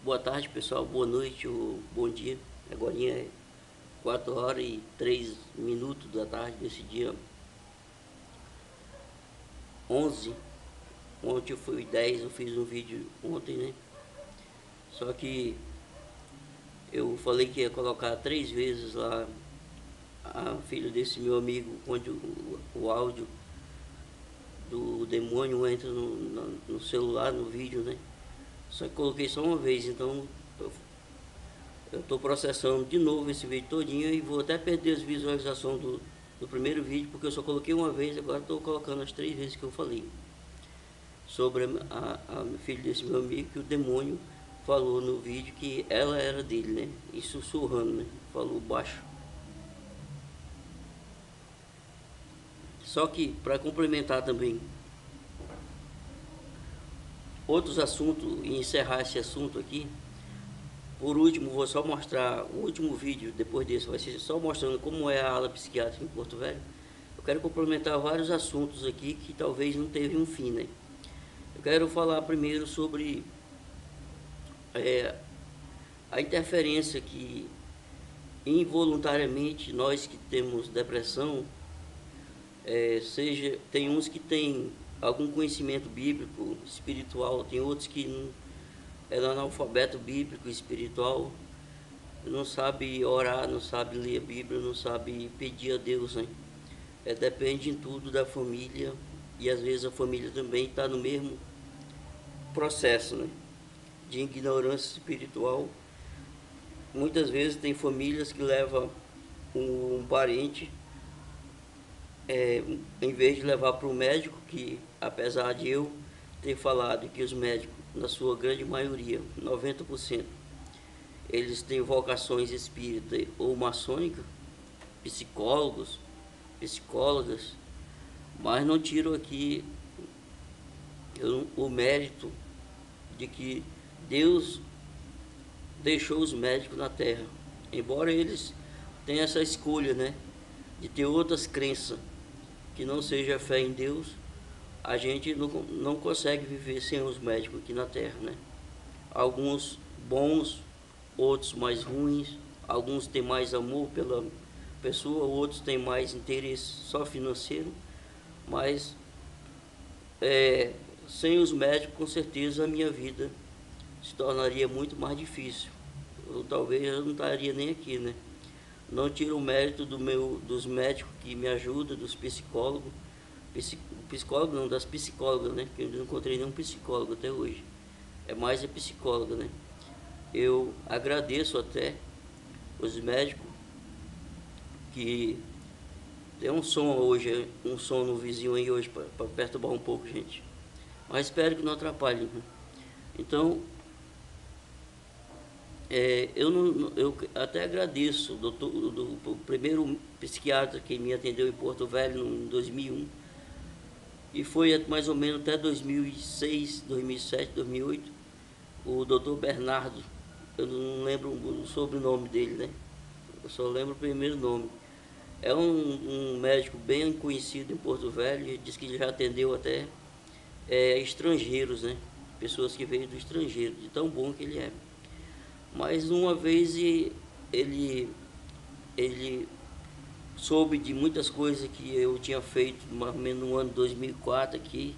Boa tarde, pessoal. Boa noite ou bom dia. Agora é 4h03 da tarde desse dia 11. Ontem foi 10, eu fiz um vídeo ontem, né? Só que eu falei que ia colocar 3 vezes lá a filha desse meu amigo, onde o áudio do demônio entra no celular, no vídeo, né? Só que coloquei só uma vez, então eu estou processando de novo esse vídeo todinho e vou até perder as visualizações do primeiro vídeo, porque eu só coloquei uma vez, agora estou colocando as 3 vezes que eu falei. Sobre a filha desse meu amigo, que o demônio falou no vídeo que ela era dele, né? E sussurrando, né? Falou baixo. Só que, para complementar também outros assuntos e encerrar esse assunto aqui, por último, vou só mostrar o último vídeo, depois desse vai ser só mostrando como é a ala psiquiátrica em Porto Velho. Eu quero complementar vários assuntos aqui que talvez não teve um fim, né? Eu quero falar primeiro sobre a interferência que involuntariamente nós que temos depressão, tem uns que têm algum conhecimento bíblico, espiritual, tem outros que não, é analfabeto bíblico, espiritual, não sabe orar, não sabe ler a Bíblia, não sabe pedir a Deus, né? Depende em tudo da família, e às vezes a família também está no mesmo processo, né? De ignorância espiritual. Muitas vezes tem famílias que levam um parente, em vez de levar para o médico, que apesar de eu ter falado que os médicos, na sua grande maioria, 90%, eles têm vocações espírita ou maçônica, psicólogos, psicólogas, mas não tiro aqui o mérito de que Deus deixou os médicos na terra, embora eles tenham essa escolha, né, de ter outras crenças que não seja fé em Deus. A gente não consegue viver sem os médicos aqui na terra, né? Alguns bons, outros mais ruins, alguns têm mais amor pela pessoa, outros têm mais interesse só financeiro, mas sem os médicos, com certeza a minha vida se tornaria muito mais difícil. Talvez eu não estaria nem aqui, né? Não tiro o mérito dos médicos que me ajudam, dos psicólogos, psicólogo não, das psicólogas, né? Que eu não encontrei nenhum psicólogo até hoje. É mais a psicóloga, né? Eu agradeço até os médicos que tem um som hoje, um som no vizinho aí hoje para perturbar um pouco, gente. Mas espero que não atrapalhe, né? Então, eu até agradeço o primeiro psiquiatra que me atendeu em Porto Velho em 2001, e foi mais ou menos até 2006, 2007, 2008, o doutor Bernardo. Eu não lembro o sobrenome dele, né? Eu só lembro o primeiro nome. É um médico bem conhecido em Porto Velho, e diz que ele já atendeu até estrangeiros, né? Pessoas que veio do estrangeiro, de tão bom que ele é. Mas uma vez ele soube de muitas coisas que eu tinha feito mais ou menos no ano 2004 aqui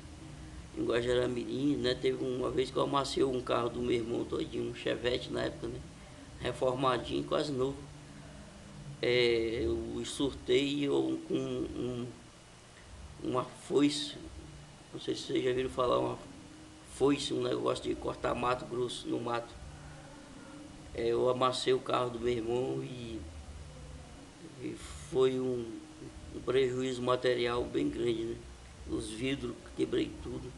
em Guajará-Mirim, né? Teve uma vez que eu amassei um carro do meu irmão todinho, um Chevette na época, né? Reformadinho, quase novo. Eu surtei com uma foice, não sei se vocês já viram falar, uma foice, um negócio de cortar mato grosso no mato. Eu amassei o carro do meu irmão e foi um prejuízo material bem grande, né? Os vidros, quebrei tudo.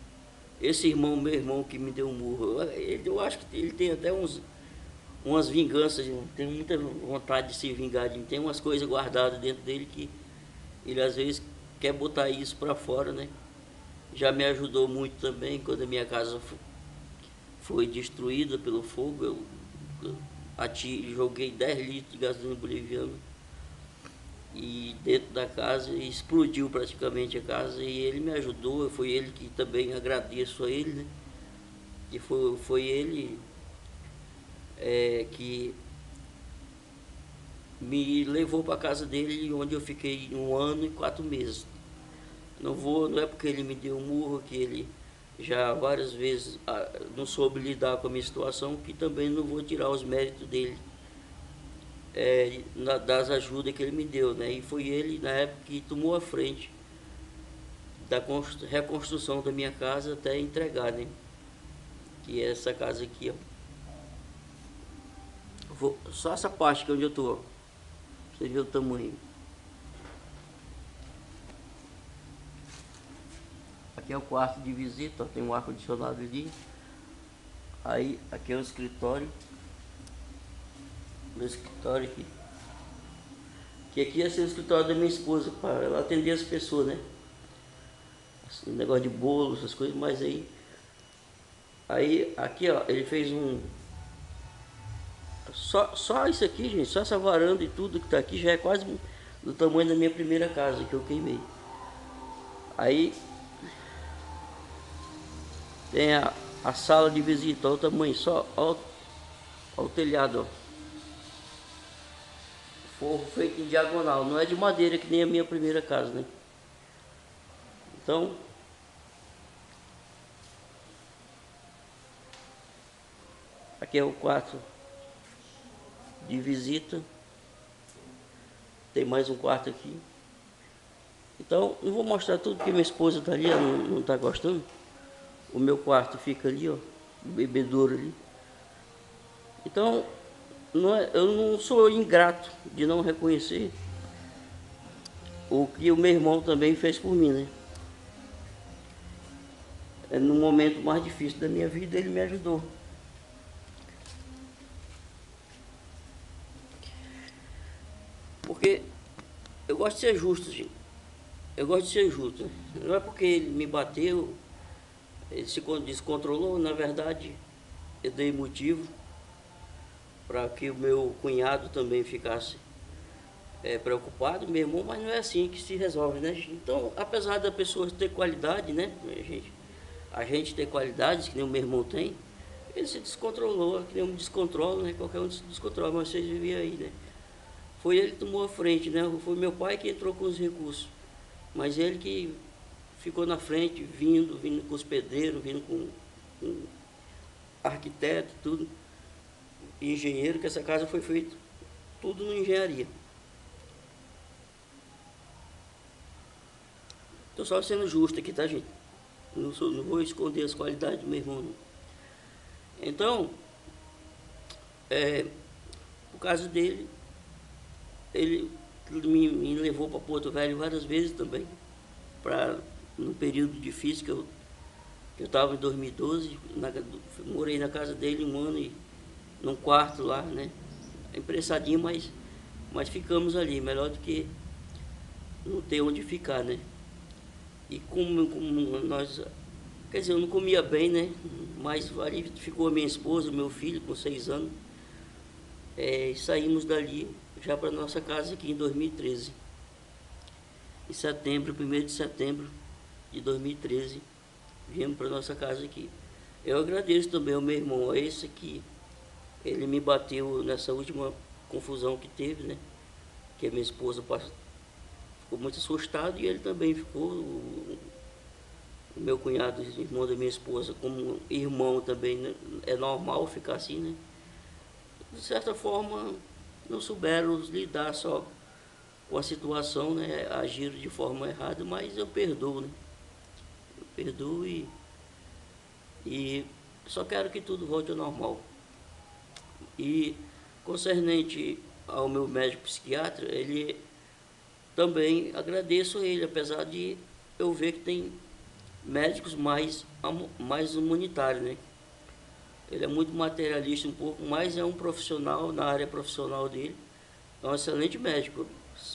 Esse irmão, meu irmão que me deu um murro, eu acho que ele tem até umas vinganças, tem muita vontade de se vingar de mim. Tem umas coisas guardadas dentro dele que ele às vezes quer botar isso para fora, né? Já me ajudou muito também quando a minha casa foi destruída pelo fogo. Eu joguei 10 litros de gasolina boliviana e dentro da casa, e explodiu praticamente a casa, e ele me ajudou. Foi ele que também agradeço a ele, né? E foi ele que me levou para a casa dele, onde eu fiquei 1 ano e 4 meses. Não é porque ele me deu um murro, que ele já várias vezes não soube lidar com a minha situação, que também não vou tirar os méritos dele, das ajudas que ele me deu, né? E foi ele, na época, que tomou a frente da reconstrução da minha casa até entregar, né? Que é essa casa aqui, ó. Só essa parte que é onde eu tô, ó. Você vê o tamanho. Aqui é o quarto de visita, ó, tem um ar-condicionado ali. Aí, aqui é o escritório. Meu escritório aqui. Que aqui ia ser o escritório da minha esposa, para ela atender as pessoas, né? Assim, negócio de bolo, essas coisas, mas aí aqui, ó, ele fez só isso aqui, gente, só essa varanda e tudo que tá aqui já é quase do tamanho da minha primeira casa que eu queimei. Aí tem a sala de visita, olha o tamanho, olha o telhado, ó. Forro feito em diagonal, não é de madeira que nem a minha primeira casa, né? Então, aqui é o quarto de visita. Tem mais um quarto aqui. Então, não vou mostrar tudo que minha esposa tá ali, ela não tá gostando. O meu quarto fica ali, ó, o bebedouro ali. Então, eu não sou ingrato de não reconhecer o que o meu irmão também fez por mim, né? No momento mais difícil da minha vida, ele me ajudou. Porque eu gosto de ser justo, gente. Eu gosto de ser justo. Não é porque ele me bateu, ele se descontrolou. Na verdade, eu dei motivo para que o meu cunhado também ficasse preocupado, meu irmão, mas não é assim que se resolve, né, gente? Então, apesar da pessoa ter qualidade, né, a gente ter qualidades que nem o meu irmão tem, ele se descontrolou, que nem eu me descontrolo, né? Qualquer um se descontrola, mas vocês viviam aí, né? Foi ele que tomou a frente, né? Foi meu pai que entrou com os recursos, mas ele que ficou na frente, vindo com os pedreiros, vindo com arquiteto, tudo, engenheiro, que essa casa foi feita tudo na engenharia. Estou só sendo justo aqui, tá, gente? Não vou esconder as qualidades do meu irmão, não. Então, por causa dele, ele me levou para Porto Velho várias vezes também, no período difícil que eu estava em 2012, morei na casa dele 1 ano e num quarto lá, né? Empressadinho, mas ficamos ali, melhor do que não ter onde ficar, né? E como nós, quer dizer, eu não comia bem, né? Mas ali ficou a minha esposa, o meu filho com 6 anos, e saímos dali já para nossa casa aqui em 2013. Em setembro, 1º de setembro de 2013, viemos para nossa casa aqui. Eu agradeço também ao meu irmão, a esse que ele me bateu nessa última confusão que teve, né? Que a minha esposa ficou muito assustada e ele também ficou. O meu cunhado, irmão da minha esposa, como irmão também, né? É normal ficar assim, né? De certa forma, não souberam lidar só com a situação, né? Agiram de forma errada, mas eu perdoo, né? Eu perdoo e só quero que tudo volte ao normal. E concernente ao meu médico psiquiatra, ele também agradeço a ele, apesar de eu ver que tem médicos mais humanitários, né? Ele é muito materialista um pouco, mas é um profissional na área profissional dele. É um excelente médico.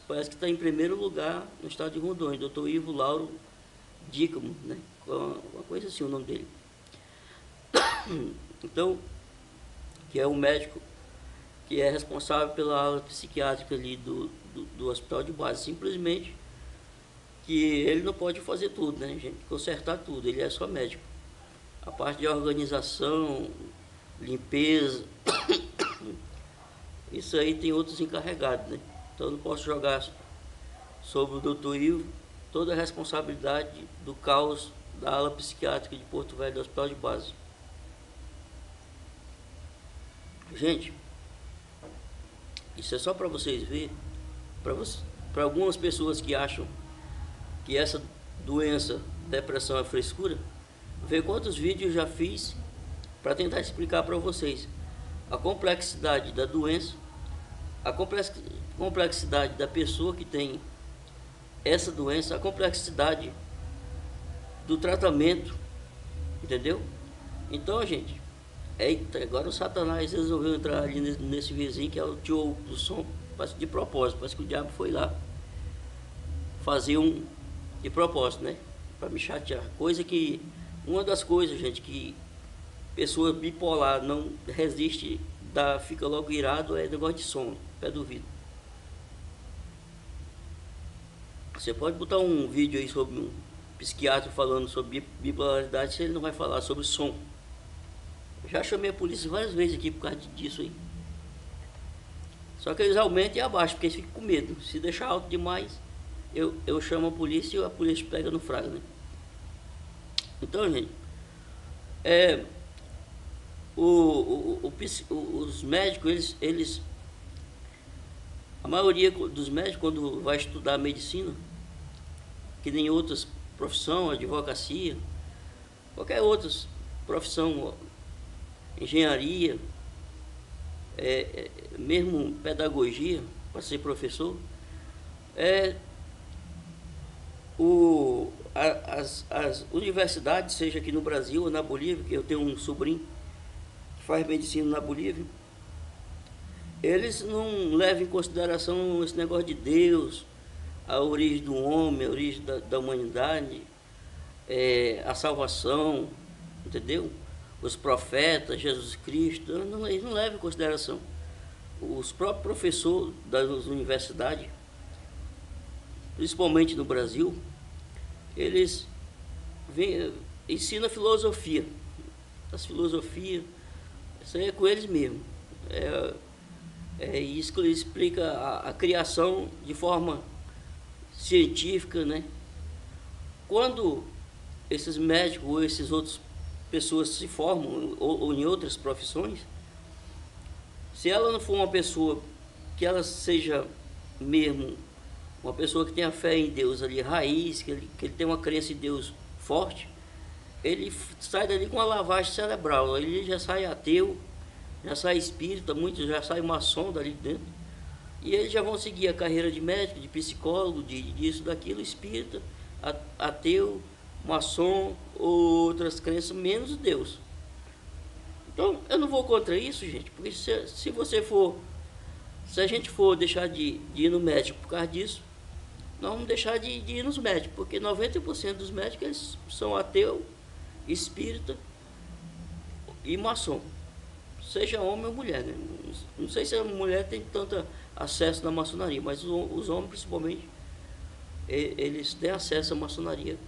Parece que está em primeiro lugar no estado de Rondônia, Dr. Ivo Lauro Dícamo, né? Uma coisa assim o nome dele. Então, que é um médico que é responsável pela ala psiquiátrica ali do hospital de base. Simplesmente que ele não pode fazer tudo, né, gente? Consertar tudo, ele é só médico. A parte de organização, limpeza, isso aí tem outros encarregados, né? Então eu não posso jogar sobre o Dr. Ivo toda a responsabilidade do caos da ala psiquiátrica de Porto Velho do Hospital de Base. Gente, isso é só para vocês verem, para algumas pessoas que acham que essa doença, depressão, é frescura, ver quantos vídeos eu já fiz para tentar explicar para vocês a complexidade da doença, a complexidade da pessoa que tem essa doença, a complexidade do tratamento, entendeu? Então, gente, agora o Satanás resolveu entrar ali nesse vizinho que é o tio do som, de propósito, parece que o diabo foi lá fazer de propósito, né? Para me chatear. Coisa que, uma das coisas, gente, que pessoa bipolar não resiste, fica logo irado, é negócio de som, pé do ouvido. Você pode botar um vídeo aí sobre um psiquiatra falando sobre bipolaridade, se ele não vai falar sobre som. Eu já chamei a polícia várias vezes aqui por causa disso aí. Só que eles aumentam e abaixam, porque eles ficam com medo. Se deixar alto demais, eu chamo a polícia e a polícia pega no fraga, né? Então, gente, os médicos, a maioria dos médicos, quando vai estudar medicina, que nem outras profissões, advocacia, qualquer outra profissão, engenharia, mesmo pedagogia, para ser professor, as universidades, seja aqui no Brasil ou na Bolívia, que eu tenho um sobrinho que faz medicina na Bolívia, eles não levam em consideração esse negócio de Deus, a origem do homem, a origem da humanidade, a salvação, entendeu? Os profetas, Jesus Cristo, eles não levam em consideração. Os próprios professores das universidades, principalmente no Brasil, eles ensinam filosofia. As filosofias, isso aí é com eles mesmo. É isso que ele explica a criação de forma científica, né? Quando esses médicos ou esses outros pessoas se formam ou em outras profissões, se ela não for uma pessoa que ela seja mesmo uma pessoa que tenha fé em Deus ali, raiz, que ele tem uma crença em Deus forte, ele sai dali com uma lavagem cerebral, ele já sai ateu, já sai espírita, muitos já saem maçom dali dentro, e eles já vão seguir a carreira de médico, de psicólogo, disso, daquilo, espírita, ateu, maçom, outras crenças, menos Deus. Então, eu não vou contra isso, gente, porque se a gente for deixar de ir no médico por causa disso, nós vamos deixar de ir nos médicos, porque 90% dos médicos eles são ateu, espírita e maçom, seja homem ou mulher, né? Não sei se a mulher tem tanto acesso na maçonaria, mas os homens principalmente, eles têm acesso à maçonaria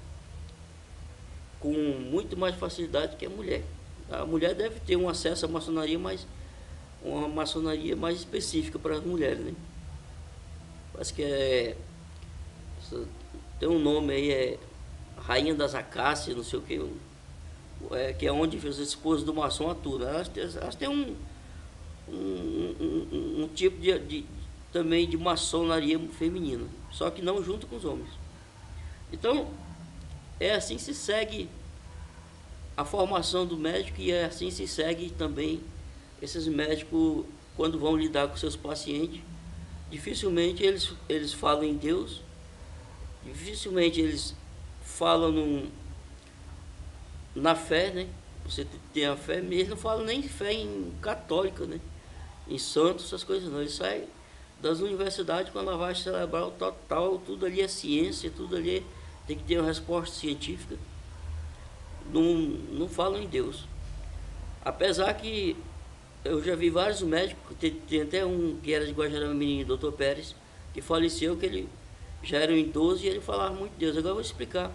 com muito mais facilidade que a mulher. A mulher deve ter um acesso à maçonaria, mas uma maçonaria mais específica para as mulheres, né? Parece que tem um nome aí, Rainha das Acácias, não sei o que, que é onde as esposas do maçom atuam. Elas têm um tipo também de maçonaria feminina, só que não junto com os homens. Então, assim se segue a formação do médico e assim se segue também esses médicos quando vão lidar com seus pacientes. Dificilmente eles falam em Deus, dificilmente eles falam na fé, né? Você tem a fé, eles não falam nem fé em católica, né? Em santos, essas coisas não. Eles saem das universidades com a lavagem cerebral total, tudo ali é ciência, tudo ali tem que ter uma resposta científica. Não falam em Deus. Apesar que eu já vi vários médicos, tem até um que era de Guajará-Mirim, Dr. Pérez, que faleceu, que ele já era um idoso e ele falava muito de Deus. Agora eu vou explicar.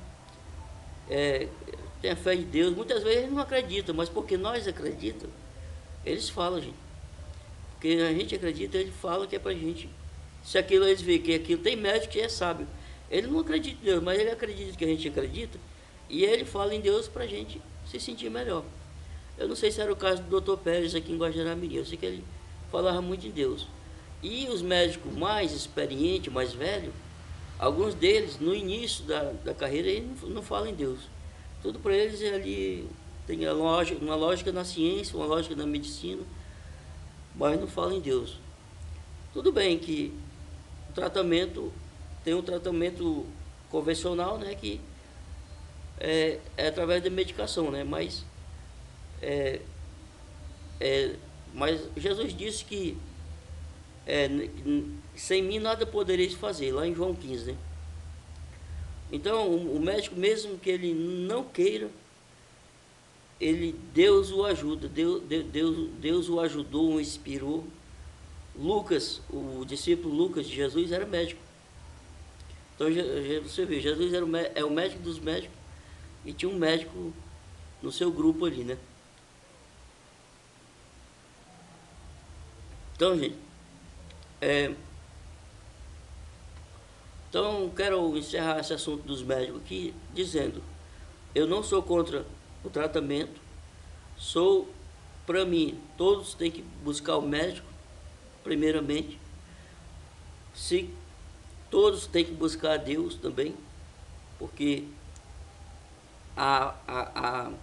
Tem a fé em Deus, muitas vezes eles não acreditam, mas porque nós acreditamos, eles falam, gente. Porque a gente acredita, ele fala que é pra gente. Se aquilo eles veem que aquilo tem médico que é sábio. Ele não acredita em Deus, mas ele acredita que a gente acredita. E ele fala em Deus pra gente se sentir melhor. Eu não sei se era o caso do Dr. Pérez aqui em Guajará-Mirim. Eu sei que ele falava muito em Deus. E os médicos mais experientes, mais velhos, alguns deles, no início da carreira, eles não falam em Deus. Tudo para eles é ali, tem uma lógica na ciência, uma lógica na medicina, mas não falam em Deus. Tudo bem que o tratamento, tem um tratamento convencional, né, que é através da medicação, né, mas Jesus disse que sem mim nada podereis fazer, lá em João 15, né? Então o médico, mesmo que ele não queira, Deus o ajuda, Deus o ajudou, o inspirou. Lucas, o discípulo Lucas de Jesus, era médico. Então você vê, Jesus é o médico dos médicos, e tinha um médico no seu grupo ali, né? Então, gente, então quero encerrar esse assunto dos médicos aqui dizendo: eu não sou contra o tratamento, para mim, todos têm que buscar o médico, primeiramente. Se todos têm que buscar a Deus também, porque a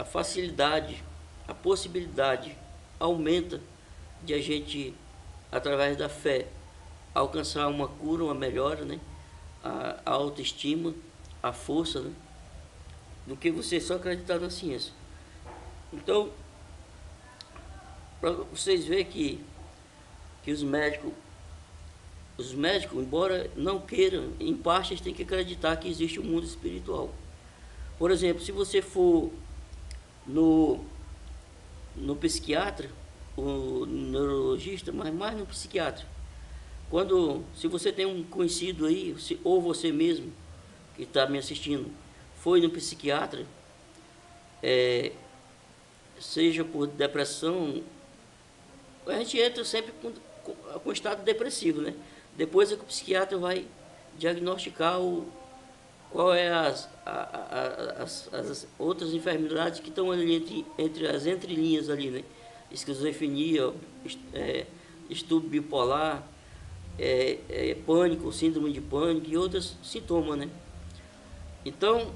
facilidade, a possibilidade aumenta de a gente, através da fé, alcançar uma cura, uma melhora, né? A autoestima, a força, né? Do que você só acreditar na ciência. Então, para vocês verem que os médicos, embora não queiram, em parte eles têm que acreditar que existe um mundo espiritual. Por exemplo, se você for no psiquiatra, o neurologista, mas mais no psiquiatra, se você tem um conhecido aí, ou você mesmo que está me assistindo, foi no psiquiatra, seja por depressão, a gente entra sempre com estado depressivo, né? Depois é que o psiquiatra vai diagnosticar qual é as outras enfermidades que estão ali entre as entrelinhas ali, né? Esquizofrenia, distúrbio bipolar, pânico, síndrome de pânico e outros sintomas, né? Então,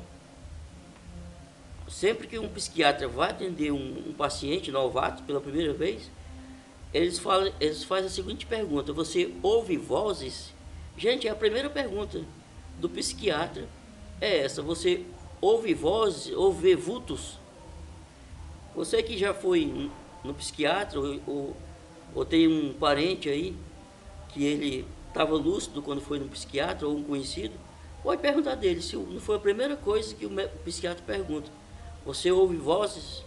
sempre que um psiquiatra vai atender um paciente novato pela primeira vez, eles fazem a seguinte pergunta: você ouve vozes? Gente, a primeira pergunta do psiquiatra é essa: você ouve vozes ou vê vultos? Você que já foi no psiquiatra ou tem um parente aí que ele estava lúcido quando foi no psiquiatra, ou um conhecido, pode perguntar dele, se não foi a primeira coisa que o psiquiatra pergunta: você ouve vozes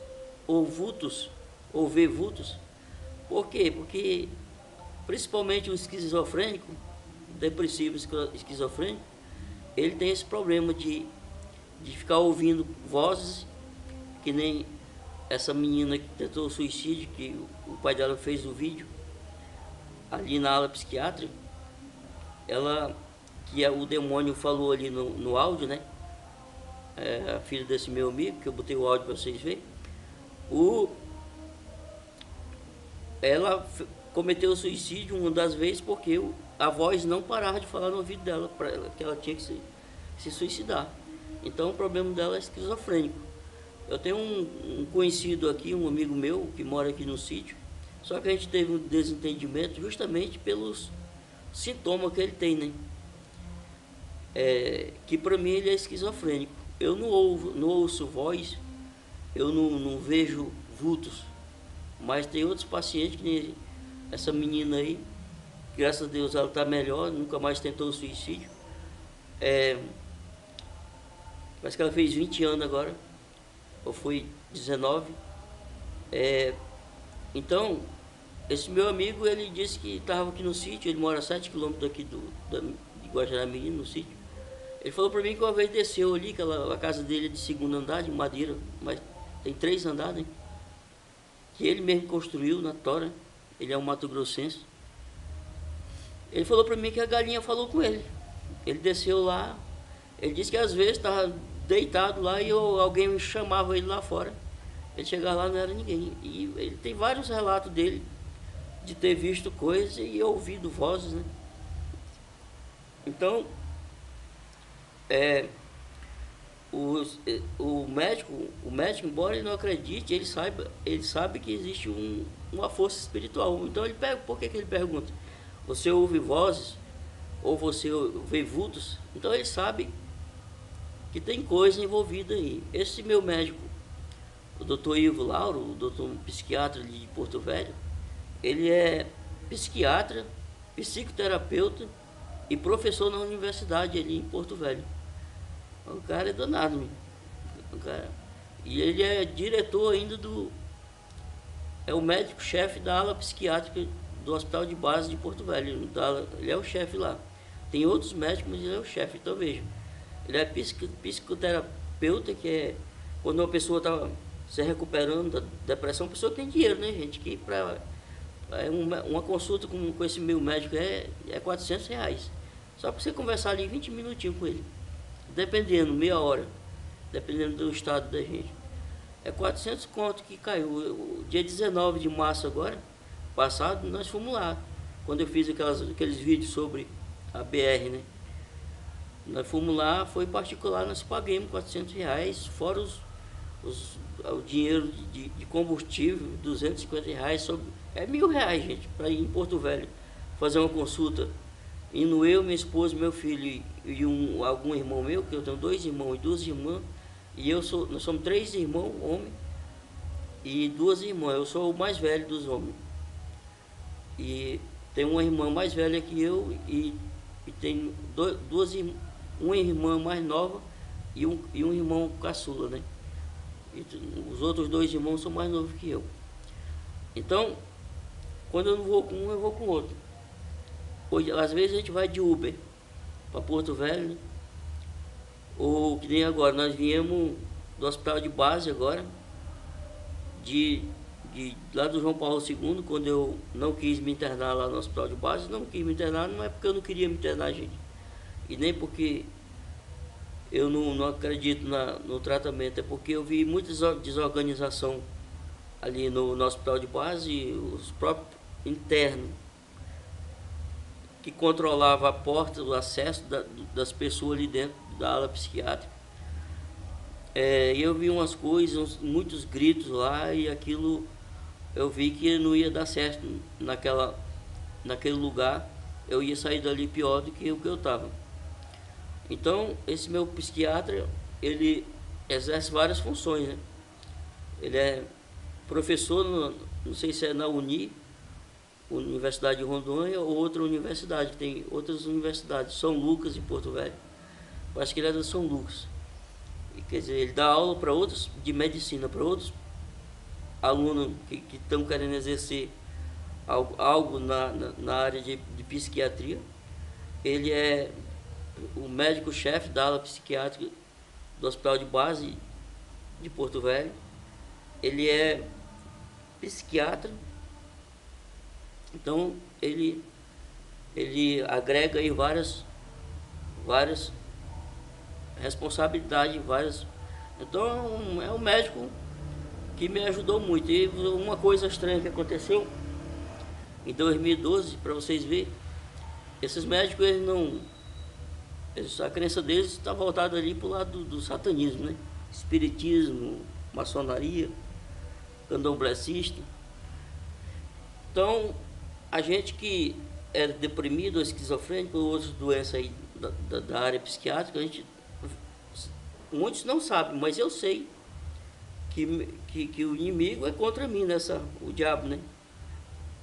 ou vultos, ou vê vultos? Por quê? Porque principalmente o esquizofrênico, depressivo esquizofrênico, ele tem esse problema de ficar ouvindo vozes, que nem essa menina que tentou suicídio, que o pai dela fez o vídeo ali na ala psiquiátrica, que o demônio falou ali no áudio, né? A filha desse meu amigo, que eu botei o áudio para vocês verem, ela cometeu suicídio uma das vezes porque a voz não parava de falar no ouvido dela, para ela, que ela tinha que se suicidar. Então o problema dela é esquizofrênico. Eu tenho um conhecido aqui, um amigo meu, que mora aqui no sítio, só que a gente teve um desentendimento justamente pelos sintomas que ele tem, né? Que para mim ele é esquizofrênico. Eu não ouço voz, eu não vejo vultos, mas tem outros pacientes, que nem essa menina aí, graças a Deus ela está melhor, nunca mais tentou suicídio. Parece que ela fez 20 anos agora, ou foi 19. Então, esse meu amigo, ele disse que estava aqui no sítio, ele mora a 7 quilômetros daqui de Guajará-Mirim, no sítio. Ele falou para mim que uma vez desceu ali, que a casa dele é de segundo andar, de madeira, mas tem 3 andares, né? que ele mesmo construiu na tora. Ele é um mato-grossense. Ele falou para mim que a galinha falou com ele. Ele desceu lá, ele disse que às vezes estava deitado lá e alguém chamava ele lá fora. Ele chegava lá, não era ninguém. E ele tem vários relatos dele, de ter visto coisas e ouvido vozes, né? Então, o médico, embora ele não acredite, ele sabe que existe uma força espiritual. Então, por que ele pergunta? Você ouve vozes? Ou você vê vultos? Então, ele sabe que tem coisa envolvida aí. Esse meu médico, o doutor Ivo Lauro, o doutor psiquiatra de Porto Velho, ele é psiquiatra, psicoterapeuta e professor na universidade ali em Porto Velho. O cara é danado, o cara. E ele é diretor ainda é o médico-chefe da ala psiquiátrica do Hospital de Base de Porto Velho. Ele é o chefe lá. Tem outros médicos, mas ele é o chefe. Então veja, ele é psicoterapeuta, que é quando uma pessoa está se recuperando da depressão, a pessoa tem dinheiro, né, gente? Que uma consulta com esse meu médico é R$400. Só para você conversar ali 20 minutinhos com ele. Dependendo, meia hora. Dependendo do estado da gente. É 400 conto que caiu. O dia 19 de março agora, passado, nós fomos lá. Quando eu fiz aqueles vídeos sobre a BR, né? Nós fomos lá, foi particular, nós pagamos R$400, fora o dinheiro de combustível, R$250, é R$1.000, gente, para ir em Porto Velho fazer uma consulta. Indo eu, minha esposa, meu filho e algum irmão meu, que eu tenho 2 irmãos e 2 irmãs, e nós somos 3 irmãos, homens, e 2 irmãs. Eu sou o mais velho dos homens. E tem uma irmã mais velha que eu e tem uma irmã mais nova e um irmão caçula, né? E os outros 2 irmãos são mais novos que eu. Então, quando eu não vou com um, eu vou com o outro. Hoje, às vezes a gente vai de Uber para Porto Velho, né? Ou que nem agora, nós viemos do Hospital de Base agora, lá do João Paulo II, quando eu não quis me internar lá no Hospital de Base. Não quis me internar, não é porque eu não queria me internar, gente, e nem porque eu não acredito no tratamento, é porque eu vi muita desorganização ali no Hospital de Base, os próprios internos que controlava a porta, o acesso das pessoas ali dentro da ala psiquiátrica. E eu vi umas coisas, muitos gritos lá, e aquilo eu vi que não ia dar certo naquele lugar. Eu ia sair dali pior do que o que eu estava. Então, esse meu psiquiatra, ele exerce várias funções, né? Ele é professor, não sei se é na Universidade de Rondônia ou outra universidade, tem outras universidades, São Lucas e Porto Velho. Eu acho que ele é da São Lucas. E, quer dizer, ele dá aula para outros, de medicina, para outros alunos que estão querendo exercer algo na área de psiquiatria. Ele é o médico-chefe da ala psiquiátrica do Hospital de Base de Porto Velho. Ele é psiquiatra. Então, ele agrega aí várias responsabilidades, Então, é um médico que me ajudou muito. E uma coisa estranha que aconteceu em 2012, para vocês verem, esses médicos, a crença deles está voltada ali para o lado do satanismo, né? Espiritismo, maçonaria, candomblessista. Então, a gente que é deprimido, esquizofrênico, ou outras doenças aí da área psiquiátrica, muitos não sabem, mas eu sei que o inimigo é contra mim, o diabo, né?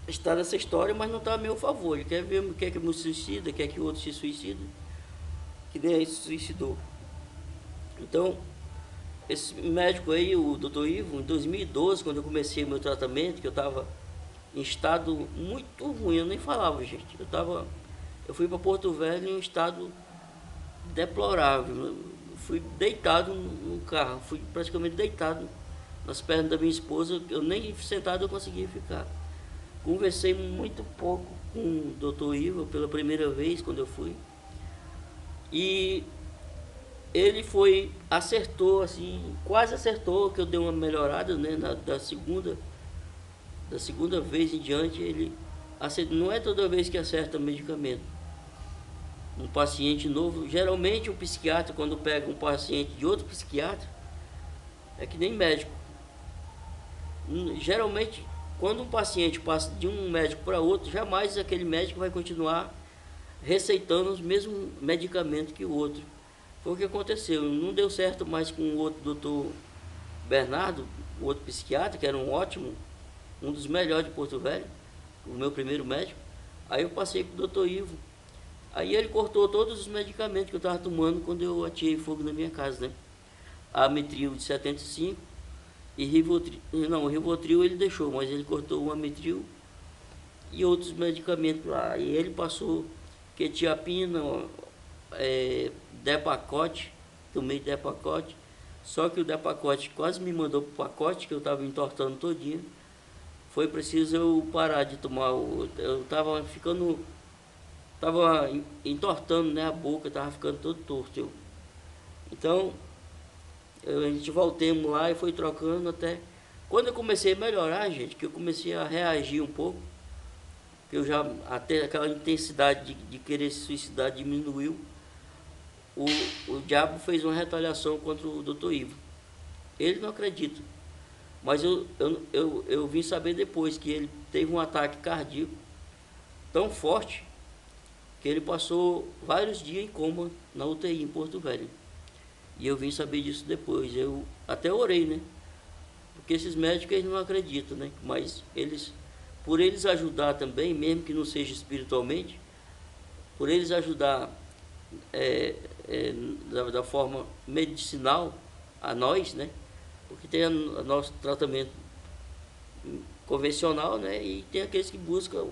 Está nessa história, mas não está a meu favor. Ele quer que eu me suicida, quer que o outro se suicida, que nem ele se suicidou. Então, esse médico aí, o doutor Ivo, em 2012, quando eu comecei meu tratamento, que eu estava em estado muito ruim, eu nem falava, gente. Eu fui para Porto Velho em um estado deplorável. Eu fui deitado no carro, fui praticamente deitado nas pernas da minha esposa, eu nem sentado eu conseguia ficar. Conversei muito pouco com o Dr. Ivo pela primeira vez quando eu fui. E ele acertou, assim, quase acertou, que eu dei uma melhorada, né, da segunda vez em diante, ele acertou. Não é toda vez que acerta medicamento. Um paciente novo, geralmente o psiquiatra, quando pega um paciente de outro psiquiatra, é que nem médico. Geralmente, quando um paciente passa de um médico para outro, jamais aquele médico vai continuar receitando os mesmos medicamentos que o outro. Foi o que aconteceu. Não deu certo mais com o outro doutor Bernardo, o outro psiquiatra, que era um ótimo, um dos melhores de Porto Velho, o meu primeiro médico. Aí eu passei para o doutor Ivo. Aí ele cortou todos os medicamentos que eu estava tomando quando eu ateei fogo na minha casa, né? Ametril de 75 e Rivotril. Não, o Rivotril ele deixou, mas ele cortou o Ametril e outros medicamentos lá. E ele passou quetiapina, Depakote, tomei Depakote. Só que o Depakote quase me mandou para o pacote, que eu estava entortando todinho. Foi preciso eu parar de tomar. Eu estava ficando... Estava entortando, né, a boca, estava ficando todo torto. Então, a gente voltamos lá e foi trocando até... Quando eu comecei a melhorar, gente, que eu comecei a reagir um pouco, que eu já... Até aquela intensidade de querer se suicidar diminuiu. O diabo fez uma retaliação contra o Dr. Ivo. Ele não acredita. Mas eu vim saber depois que ele teve um ataque cardíaco tão forte que ele passou vários dias em coma na UTI em Porto Velho. E eu vim saber disso depois. Eu até orei, né? Porque esses médicos eles não acreditam, né? Mas por eles ajudar também, mesmo que não seja espiritualmente, por eles ajudar da forma medicinal a nós, né? Porque tem o nosso tratamento convencional, né? E tem aqueles que buscam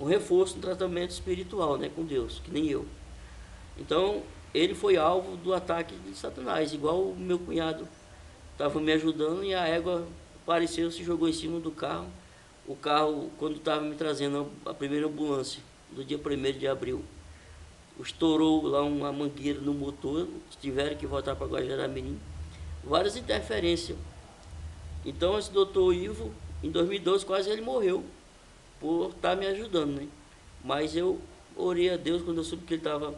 um reforço no tratamento espiritual, né? Com Deus, que nem eu. Então, ele foi alvo do ataque de Satanás, igual o meu cunhado estava me ajudando e a égua apareceu, se jogou em cima do carro. O carro, quando estava me trazendo a primeira ambulância, do dia 1º de abril, estourou lá uma mangueira no motor, tiveram que voltar para Guajará-Mirim, várias interferências. Então esse doutor Ivo, em 2012, quase ele morreu, por estar me ajudando, né? Mas eu orei a Deus quando eu soube que ele estava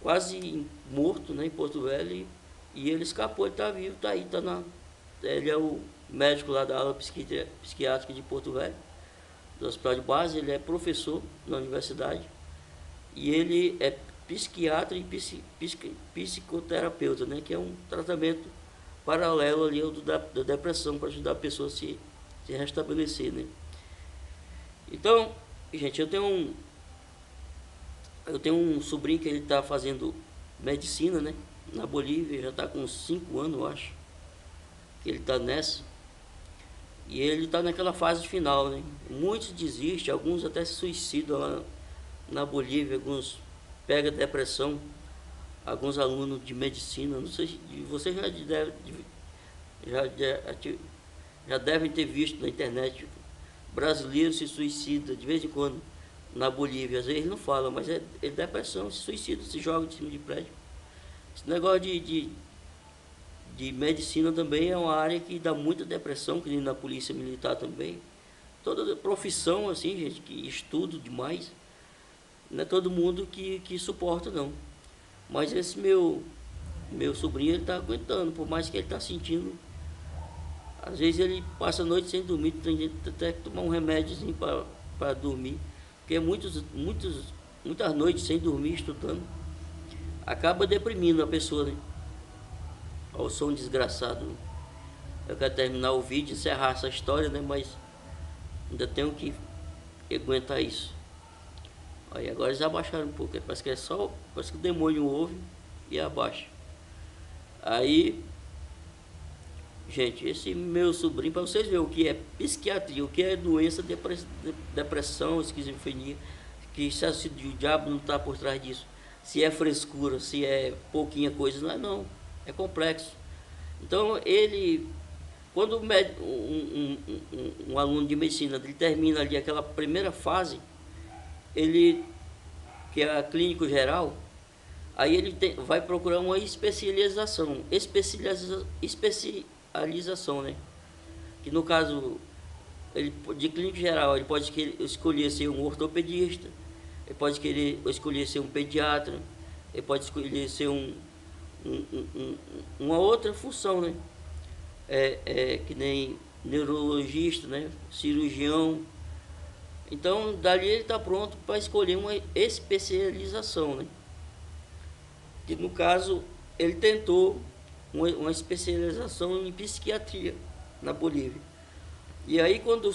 quase morto, né, em Porto Velho, e ele escapou, ele está vivo, está aí, ele é o médico lá da ala psiquiátrica de Porto Velho, do hospital de base, ele é professor na universidade, e ele é psiquiatra e psicoterapeuta, né, que é um tratamento paralelo ali ao da depressão, para ajudar a pessoa a se restabelecer, né. Então, gente, eu tenho um sobrinho que ele está fazendo medicina, né, na Bolívia, já está com uns 5 anos, eu acho, que ele está nessa, e ele está naquela fase final, né. Muitos desistem, alguns até se suicidam lá na Bolívia, alguns pegam depressão, alguns alunos de medicina, não sei se vocês já devem ter visto na internet, brasileiro se suicida de vez em quando na Bolívia, às vezes não fala, mas é depressão, se suicida, se joga de cima de prédio. Esse negócio de medicina também é uma área que dá muita depressão, que nem na polícia militar também. Toda profissão, assim, gente, que estuda demais, não é todo mundo que suporta, não. Mas esse meu sobrinho, ele está aguentando, por mais que ele está sentindo. Às vezes ele passa a noite sem dormir, tem gente até que tomar um remédiozinho para dormir, porque muitas noites sem dormir, estudando, acaba deprimindo a pessoa, né? Olha o som desgraçado. Eu quero terminar o vídeo, encerrar essa história, né? Mas ainda tenho que aguentar isso. Aí agora eles abaixaram um pouco, parece que o demônio ouve e abaixa. Aí, gente, esse meu sobrinho, para vocês verem o que é psiquiatria, o que é doença, depressão, esquizofrenia, que se o diabo não está por trás disso, se é frescura, se é pouquinha coisa, não é complexo. Então, ele, quando um aluno de medicina ele termina ali aquela primeira fase, ele, que é a clínico geral, aí ele vai procurar uma especialização, né? Que no caso ele, de clínico geral, ele pode escolher ser um ortopedista, ele pode escolher ser um pediatra, ele pode escolher ser uma outra função, né? Que nem neurologista, né? Cirurgião. Então, dali ele está pronto para escolher uma especialização, né? Que no caso, ele tentou uma especialização em psiquiatria na Bolívia. E aí, quando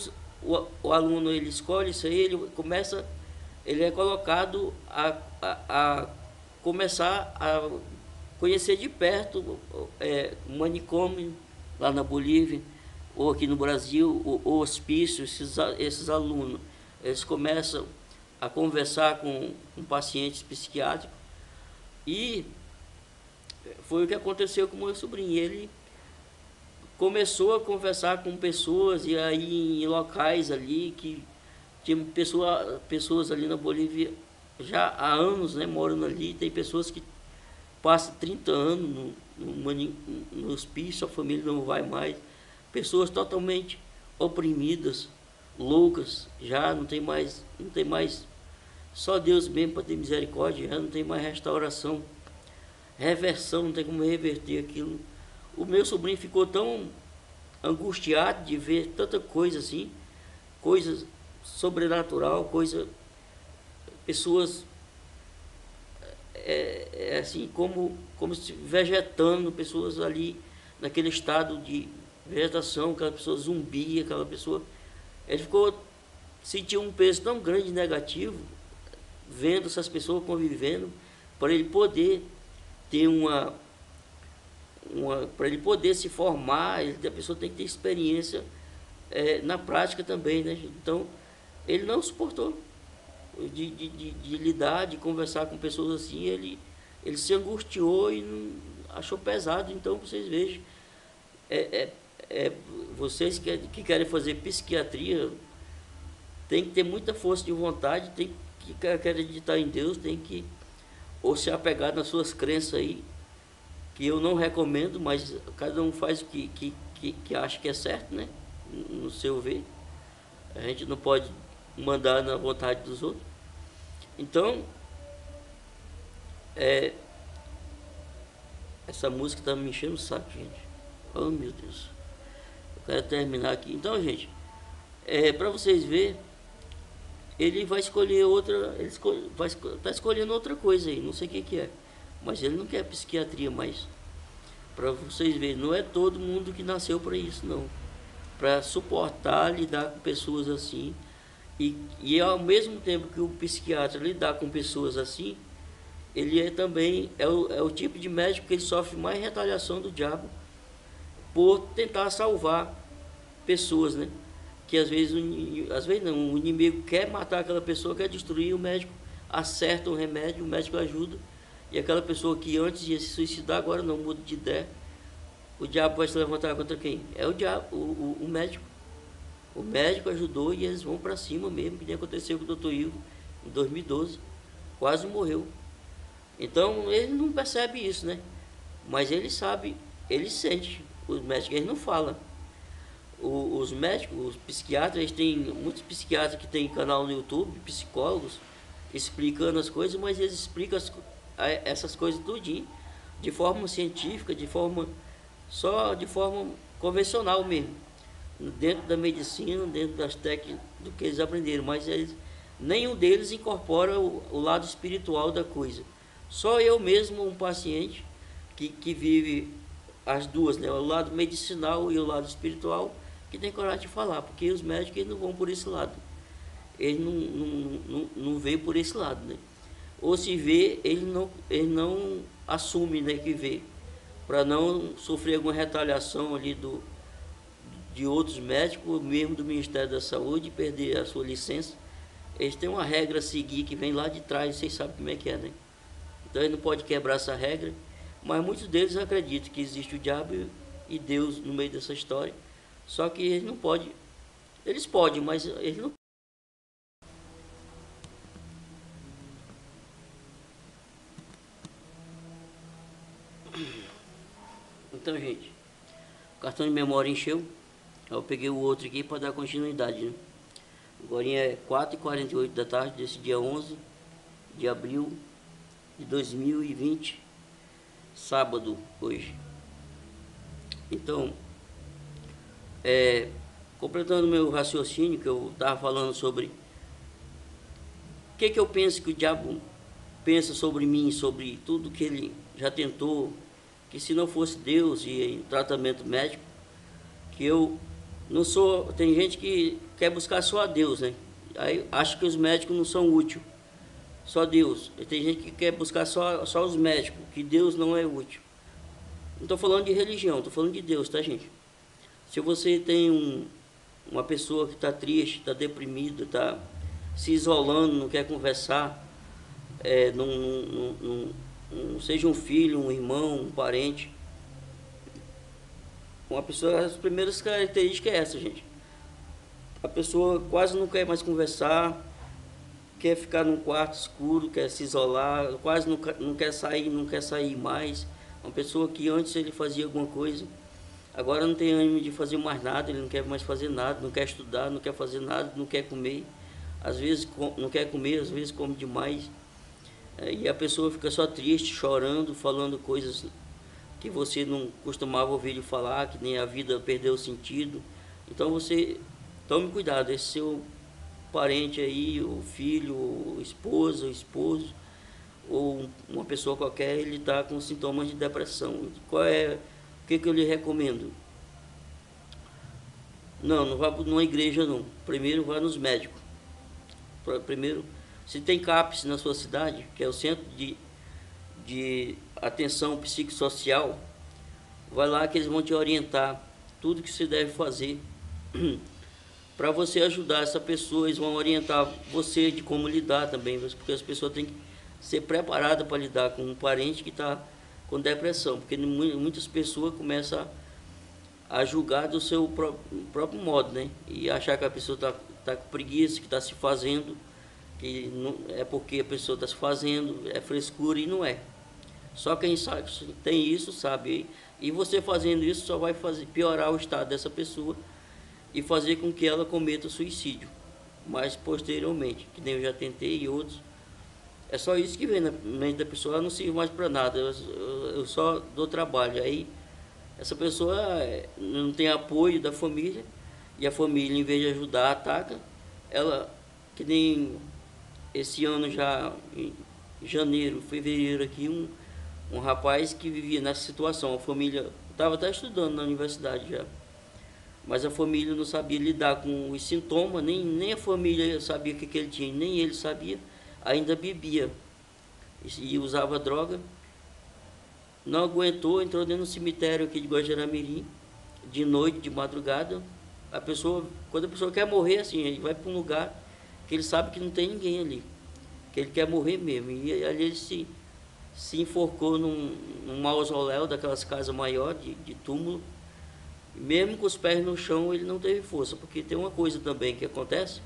o aluno ele escolhe isso aí, ele é colocado a começar a conhecer de perto o manicômio lá na Bolívia, ou aqui no Brasil, o hospício. Esses alunos, eles começam a conversar com pacientes psiquiátricos, e foi o que aconteceu com o meu sobrinho. Ele começou a conversar com pessoas, e aí em locais ali que tinha pessoas ali na Bolívia já há anos, né, morando ali. Tem pessoas que passam 30 anos no hospício, a família não vai mais. Pessoas totalmente oprimidas, loucas, já não tem mais, só Deus mesmo para ter misericórdia. Já não tem mais restauração, reversão, não tem como reverter aquilo. O meu sobrinho ficou tão angustiado de ver tanta coisa assim, coisas sobrenatural, pessoas assim como se vegetando, pessoas ali naquele estado de vegetação, aquela pessoa zumbi, aquela pessoa. Ele sentiu um peso tão grande negativo, vendo essas pessoas convivendo, para ele poder ter para ele poder se formar. A pessoa tem que ter experiência na prática também, né? Então, ele não suportou de lidar, de conversar com pessoas assim. Ele se angustiou e não, achou pesado. Então, vocês vejam, vocês que querem fazer psiquiatria, tem que ter muita força de vontade, tem que acreditar em Deus, tem que ou se apegar nas suas crenças aí, que eu não recomendo, mas cada um faz o que acha que é certo, né? No seu ver. A gente não pode mandar na vontade dos outros. Então, essa música está me enchendo o saco, gente. Oh, meu Deus. Eu quero terminar aqui. Então, gente, para vocês verem, ele vai escolher outra, tá escolhendo outra coisa aí, não sei o que é. Mas ele não quer psiquiatria mais. Para vocês verem, não é todo mundo que nasceu para isso, não. Para suportar, lidar com pessoas assim. E ao mesmo tempo que o psiquiatra lidar com pessoas assim, ele também é o tipo de médico que ele sofre mais retaliação do diabo por tentar salvar pessoas, né? Que às vezes não, o inimigo quer matar aquela pessoa, quer destruir, o médico acerta um remédio, o médico ajuda, e aquela pessoa que antes ia se suicidar, agora não, muda de ideia. O diabo vai se levantar contra quem? É o diabo, o médico. O médico ajudou e eles vão para cima mesmo, que nem aconteceu com o Dr. Ivo em 2012. Quase morreu. Então ele não percebe isso, né? Mas ele sabe, ele sente. Os médicos, eles não falam. Os médicos, os psiquiatras, eles têm muitos psiquiatras que têm canal no YouTube, psicólogos, explicando as coisas, mas eles explicam essas coisas tudinho de forma científica, de forma convencional mesmo, dentro da medicina, dentro das técnicas do que eles aprenderam. Mas nenhum deles incorpora o lado espiritual da coisa. Só eu mesmo, um paciente que vive as duas, né, o lado medicinal e o lado espiritual, que tem coragem de falar, porque os médicos eles não vão por esse lado, eles não veem por esse lado, né? Ou se vê, ele não assume, né, que vê, para não sofrer alguma retaliação ali de outros médicos, mesmo do Ministério da Saúde, perder a sua licença. Eles têm uma regra a seguir que vem lá de trás, vocês sabem como é que é, né? Então ele não pode quebrar essa regra, mas muitos deles acreditam que existe o diabo e Deus no meio dessa história. Só que eles não podem, eles podem, mas eles não. Então, gente, o cartão de memória encheu. Eu peguei o outro aqui para dar continuidade, né? Agora é 4h48 da tarde desse dia 11 de abril de 2020, sábado hoje. Então, completando meu raciocínio, que eu estava falando sobre o que eu penso que o diabo pensa sobre mim, sobre tudo que ele já tentou, que se não fosse Deus e tratamento médico, que eu não sou. Tem gente que quer buscar só a Deus, né? Aí acha que os médicos não são úteis, só Deus. E tem gente que quer buscar só os médicos, que Deus não é útil. Não estou falando de religião, estou falando de Deus, tá, gente? Se você tem uma pessoa que está triste, está deprimida, está se isolando, não quer conversar, seja um filho, um irmão, um parente, uma pessoa, as primeiras características é essa, gente. A pessoa quase não quer mais conversar, quer ficar num quarto escuro, quer se isolar, quase não quer sair mais. Uma pessoa que antes ele fazia alguma coisa, agora não tem ânimo de fazer mais nada, ele não quer mais fazer nada, não quer estudar, não quer fazer nada, não quer comer. Às vezes não quer comer, às vezes come demais. E a pessoa fica só triste, chorando, falando coisas que você não costumava ouvir ele falar, que nem a vida perdeu o sentido. Então você tome cuidado, esse seu parente aí, o filho, o esposo, ou uma pessoa qualquer, ele está com sintomas de depressão. O que eu lhe recomendo? Não vá numa igreja não. Primeiro vá nos médicos. Primeiro, se tem CAPS na sua cidade, que é o Centro de Atenção Psicossocial, vai lá que eles vão te orientar tudo que você deve fazer para você ajudar essa pessoa. Eles vão orientar você de como lidar também, porque as pessoas têm que ser preparadas para lidar com um parente que está com depressão, porque muitas pessoas começam a julgar do seu próprio modo, né? E achar que a pessoa está com preguiça, que está se fazendo, que não, é porque a pessoa está se fazendo, é frescura, e não é. Só quem sabe, tem isso, sabe. E você fazendo isso só vai piorar o estado dessa pessoa e fazer com que ela cometa suicídio mais posteriormente, que nem eu já tentei e outros. É só isso que vem na mente da pessoa, ela não serve mais para nada, eu só dou trabalho. Aí essa pessoa não tem apoio da família, e a família, em vez de ajudar, ataca ela. Que nem esse ano já, em janeiro, fevereiro aqui, um rapaz que vivia nessa situação. A família estava até estudando na universidade já, mas a família não sabia lidar com os sintomas, nem a família sabia o que ele tinha, nem ele sabia, ainda bebia e usava droga. Não aguentou, entrou dentro do cemitério aqui de Guajará-Mirim, de noite, de madrugada. Quando a pessoa quer morrer, assim, ele vai para um lugar que ele sabe que não tem ninguém ali, que ele quer morrer mesmo. E ali ele se enforcou num mausoléu daquelas casas maiores, de túmulo. Mesmo com os pés no chão, ele não teve força, porque tem uma coisa também que acontece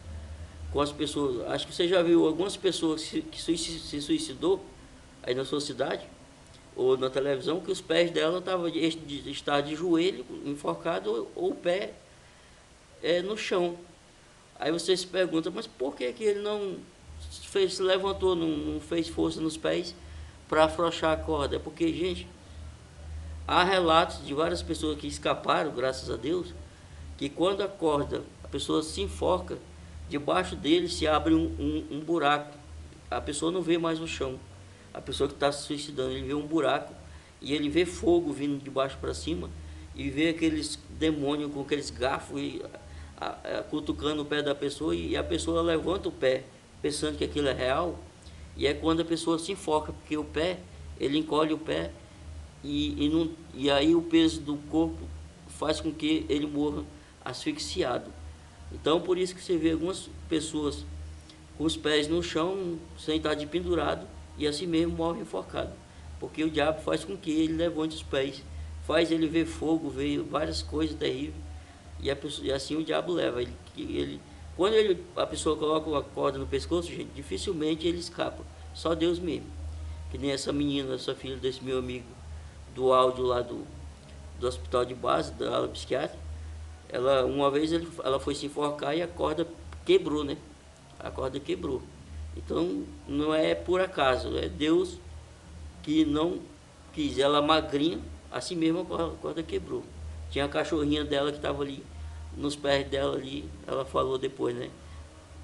com as pessoas. Acho que você já viu algumas pessoas que se suicidou aí na sua cidade, ou na televisão, que os pés dela estavam de joelho, enforcado, ou o pé no chão. Aí você se pergunta, mas por que ele não se levantou, não fez força nos pés para afrouxar a corda? É porque, gente, há relatos de várias pessoas que escaparam, graças a Deus, que quando a corda, a pessoa se enforca, debaixo dele se abre um buraco. A pessoa não vê mais o chão. A pessoa que está se suicidando, ele vê um buraco e ele vê fogo vindo de baixo para cima, e vê aqueles demônios com aqueles garfos cutucando o pé da pessoa, e a pessoa levanta o pé pensando que aquilo é real. E é quando a pessoa se enfoca, porque o pé, ele encolhe o pé, e aí o peso do corpo faz com que ele morra asfixiado. Então, por isso que você vê algumas pessoas com os pés no chão, sem estar de pendurado, e assim mesmo morre enforcado, porque o diabo faz com que ele levante os pés faz ele ver fogo, ver várias coisas terríveis, e assim o diabo leva. Quando a pessoa coloca uma corda no pescoço, gente, dificilmente ele escapa, só Deus mesmo. Que nem essa menina, essa filha desse meu amigo do áudio lá do hospital de base, da ala psiquiátrica, uma vez ela foi se enforcar e a corda quebrou, né? A corda quebrou. Então não é por acaso, é Deus que não quis. Ela magrinha, assim mesmo a corda quebrou. Tinha a cachorrinha dela que estava ali nos pés dela ali, ela falou depois, né?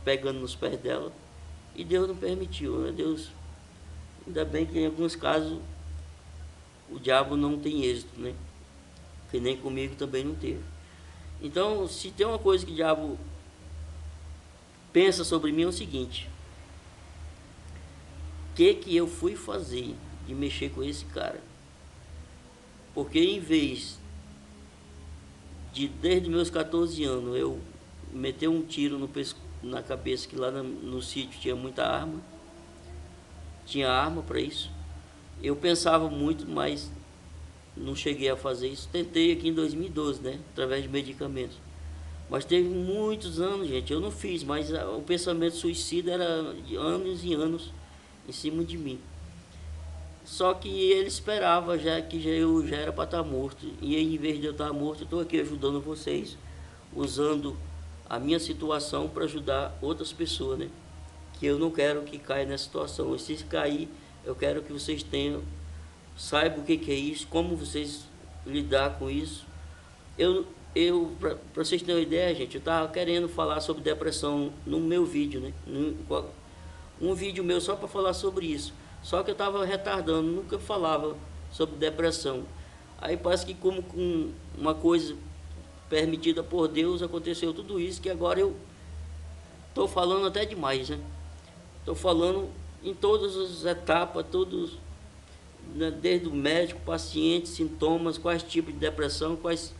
Pegando nos pés dela. E Deus não permitiu, né? Deus, ainda bem que em alguns casos o diabo não tem êxito, né? Que nem comigo também não teve. Então, se tem uma coisa que o diabo pensa sobre mim é o seguinte: o que eu fui fazer de mexer com esse cara? Porque em vez de, desde meus 14 anos, eu meter um tiro na cabeça, que lá no sítio tinha muita arma, tinha arma para isso, eu pensava muito, mas não cheguei a fazer isso. Tentei aqui em 2012, né, através de medicamentos, mas teve muitos anos, gente, eu não fiz, mas o pensamento suicida era de anos e anos em cima de mim. Só que ele esperava eu já era para estar morto, e aí, em vez de eu estar morto, eu estou aqui ajudando vocês, usando a minha situação para ajudar outras pessoas, né? Que eu não quero que caia nessa situação. E se cair, eu quero que vocês saibam o que é isso, como vocês lidar com isso. Para vocês terem uma ideia, gente, eu estava querendo falar sobre depressão no meu vídeo, né? Um vídeo meu só para falar sobre isso. Só que eu estava retardando, nunca falava sobre depressão. Aí parece que, como com uma coisa permitida por Deus, aconteceu tudo isso, que agora eu estou falando até demais, né? Estou falando em todas as etapas, né, desde o médico, paciente, sintomas, quais tipos de depressão, quais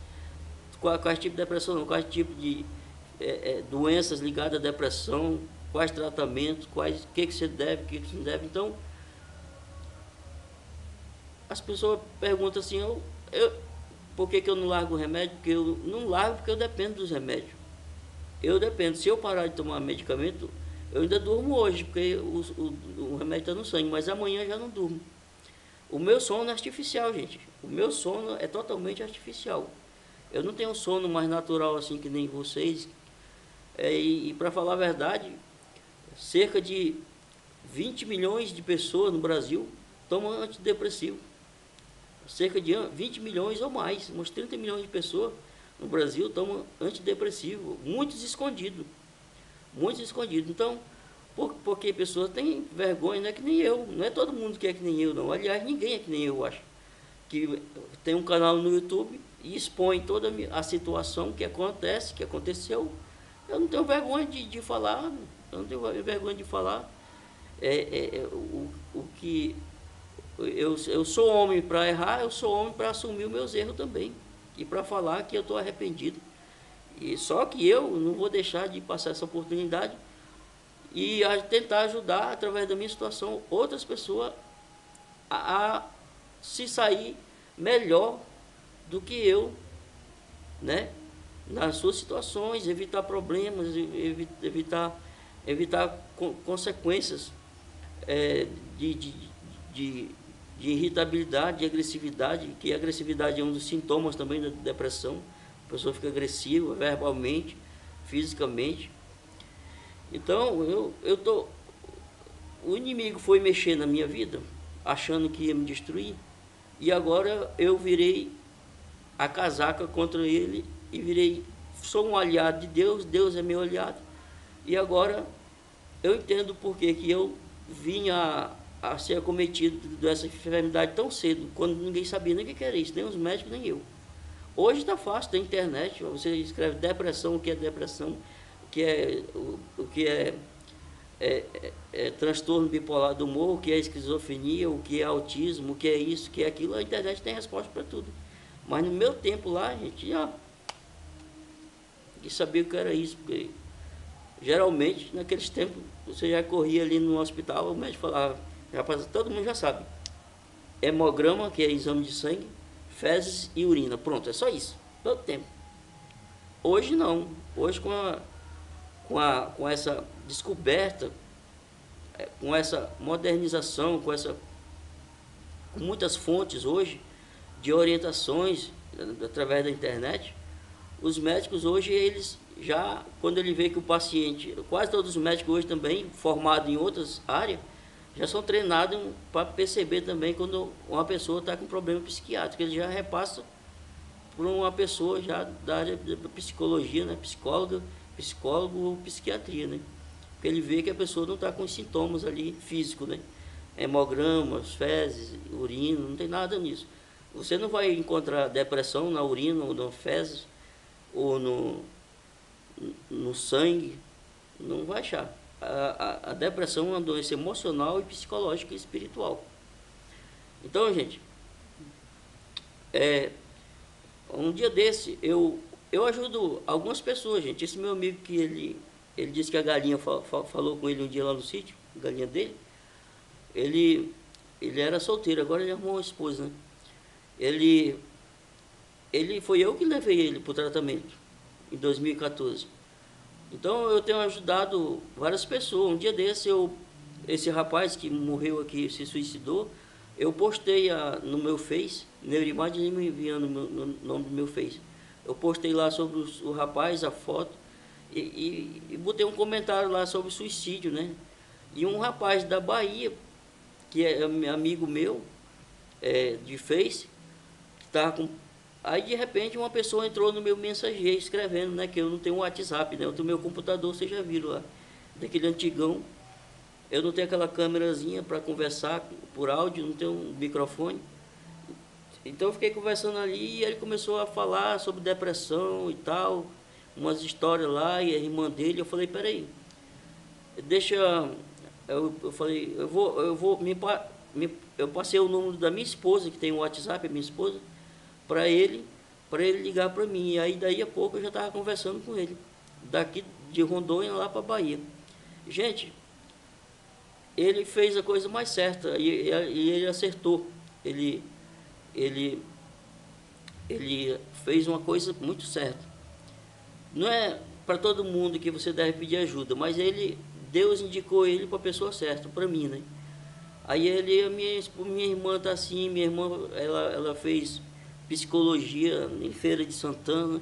tipos de depressão não, quais tipos de doenças ligadas à depressão, quais tratamentos, o que você deve, o que você não deve. Então, as pessoas perguntam assim, por que eu não largo o remédio? Porque eu não largo, porque eu dependo dos remédios. Eu dependo. Se eu parar de tomar medicamento, eu ainda durmo hoje, porque o remédio está no sangue, mas amanhã já não durmo. O meu sono é artificial, gente. O meu sono é totalmente artificial. Eu não tenho um sono mais natural assim que nem vocês. E para falar a verdade, cerca de 20 milhões de pessoas no Brasil tomam antidepressivo. Cerca de 20 milhões ou mais, uns 30 milhões de pessoas no Brasil tomam antidepressivo, muitos escondidos. Então, porque pessoas têm vergonha, não é que nem eu, não é todo mundo que é que nem eu, não. Aliás, ninguém é que nem eu, acho. Que tem um canal no YouTube e expõe toda a situação que acontece, que aconteceu. Eu não tenho vergonha de falar, eu não tenho vergonha de falar o que... Eu sou homem para errar, eu sou homem para assumir os meus erros também. E para falar que eu estou arrependido. E só que eu não vou deixar de passar essa oportunidade e tentar ajudar, através da minha situação, outras pessoas a se sair melhor do que eu, né? Nas suas situações, evitar problemas, evitar consequências de irritabilidade, de agressividade, que a agressividade é um dos sintomas também da depressão. A pessoa fica agressiva verbalmente, fisicamente. Então, o inimigo foi mexer na minha vida, achando que ia me destruir, e agora eu virei a casaca contra ele e sou um aliado de Deus, Deus é meu aliado, e agora eu entendo por que eu vim a ser acometido dessa enfermidade tão cedo, quando ninguém sabia nem o que era isso, nem os médicos, nem eu. Hoje está fácil, tem internet, você escreve depressão, o que é depressão, o que é transtorno bipolar do humor, o que é esquizofrenia, o que é autismo, o que é isso, o que é aquilo, a internet tem resposta para tudo. Mas no meu tempo lá, a gente já sabia o que era isso, porque geralmente, naqueles tempos, você já corria ali no hospital, o médico falava, rapaz, todo mundo já sabe, hemograma, que é exame de sangue, fezes e urina. Pronto, é só isso, todo tempo. Hoje não. Hoje com essa descoberta, com essa modernização, com muitas fontes hoje de orientações através da internet, os médicos hoje, eles já, quando ele vê que o paciente, quase todos os médicos hoje também, formados em outras áreas, já são treinados para perceber também quando uma pessoa está com problema psiquiátrico. Ele já repassa por uma pessoa já da área da psicologia, né? Psicólogo ou psiquiatria, né? Porque ele vê que a pessoa não está com os sintomas ali físicos, né? Hemogramas, fezes, urina, não tem nada nisso. Você não vai encontrar depressão na urina ou nas fezes ou no sangue, não vai achar. A depressão é uma doença emocional e psicológica e espiritual. Então, gente, um dia desse, eu ajudo algumas pessoas, gente. Esse meu amigo que ele disse que a galinha falou com ele um dia lá no sítio, a galinha dele, ele era solteiro, agora ele arrumou uma esposa, né? Ele foi eu que levei ele para o tratamento, em 2014. Então, eu tenho ajudado várias pessoas. Um dia desse, esse rapaz que morreu aqui, se suicidou, eu postei no meu Face, Neurimar me enviando o nome do meu Face. Eu postei lá sobre o rapaz, a foto, e botei um comentário lá sobre suicídio, né? E um rapaz da Bahia, que é amigo meu, de Face, que estava com... Aí, de repente, uma pessoa entrou no meu mensageiro escrevendo, né, que eu não tenho um WhatsApp, né? Eu tenho meu computador, vocês já viram lá, daquele antigão. Eu não tenho aquela câmerazinha para conversar por áudio, não tenho um microfone. Então, eu fiquei conversando ali e ele começou a falar sobre depressão e tal, umas histórias lá, e a irmã dele. Eu falei, peraí, deixa... Eu falei, eu passei o número da minha esposa, que tem o WhatsApp, a minha esposa, para ele ligar para mim. E aí, daí a pouco, eu já estava conversando com ele, daqui de Rondônia lá para Bahia. Gente, ele fez a coisa mais certa e ele acertou. Ele fez uma coisa muito certa. Não é para todo mundo que você deve pedir ajuda, mas Deus indicou ele para a pessoa certa, para mim, né? Aí minha irmã está assim, minha irmã, ela fez psicologia em Feira de Santana,